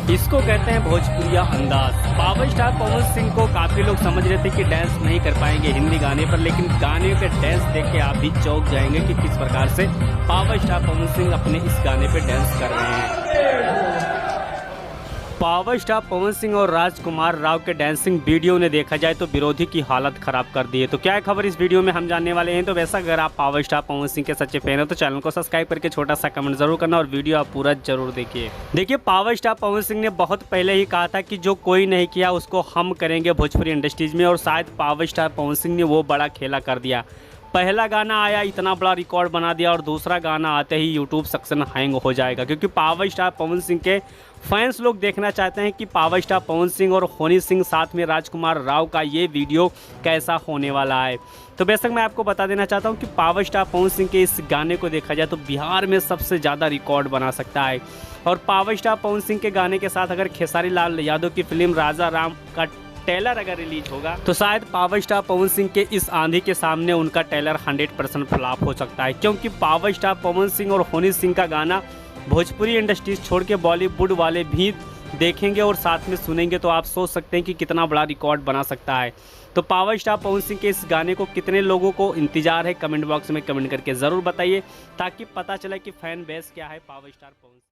इसको कहते हैं भोजपुरिया अंदाज। पावर स्टार पवन सिंह को काफ़ी लोग समझ रहे थे कि डांस नहीं कर पाएंगे हिंदी गाने पर, लेकिन गाने के डांस देख के आप भी चौंक जाएंगे कि किस प्रकार से पावर स्टार पवन सिंह अपने इस गाने पे डांस कर रहे हैं। पावर स्टार पवन सिंह और राजकुमार राव के डांसिंग वीडियो ने देखा जाए तो विरोधी की हालत खराब कर दी है। तो क्या है खबर इस वीडियो में हम जानने वाले हैं। तो वैसा अगर आप पावर स्टार पवन सिंह के सच्चे फैन हो तो चैनल को सब्सक्राइब करके छोटा सा कमेंट जरूर करना और वीडियो आप पूरा जरूर देखिए। देखिए, पावर स्टार पवन सिंह ने बहुत पहले ही कहा था कि जो कोई नहीं किया उसको हम करेंगे भोजपुरी इंडस्ट्रीज में, और शायद पावर स्टार पवन सिंह ने वो बड़ा खेला कर दिया। पहला गाना आया, इतना बड़ा रिकॉर्ड बना दिया, और दूसरा गाना आते ही यूट्यूब सेक्शन हैंग हो जाएगा, क्योंकि पावर स्टार पवन सिंह के फैंस लोग देखना चाहते हैं कि पावर स्टार पवन सिंह और हनी सिंह साथ में राजकुमार राव का ये वीडियो कैसा होने वाला है। तो बेशक मैं आपको बता देना चाहता हूं कि पावर स्टार पवन सिंह के इस गाने को देखा जाए तो बिहार में सबसे ज़्यादा रिकॉर्ड बना सकता है। और पावर स्टार पवन सिंह के गाने के साथ अगर खेसारी लाल यादव की फिल्म राजा राम का ट्रेलर अगर रिलीज होगा तो शायद पावर स्टार पवन सिंह के इस आंधी के सामने उनका ट्रेलर 100% फ्लॉप हो सकता है, क्योंकि पावर स्टार पवन सिंह और हनी सिंह का गाना भोजपुरी इंडस्ट्रीज छोड़ के बॉलीवुड वाले भी देखेंगे और साथ में सुनेंगे, तो आप सोच सकते हैं कि कितना बड़ा रिकॉर्ड बना सकता है। तो पावर स्टार पवन सिंह के इस गाने को कितने लोगों को इंतजार है, कमेंट बॉक्स में कमेंट करके ज़रूर बताइए, ताकि पता चले कि फैन बेस क्या है पावर स्टार पवन सिंह।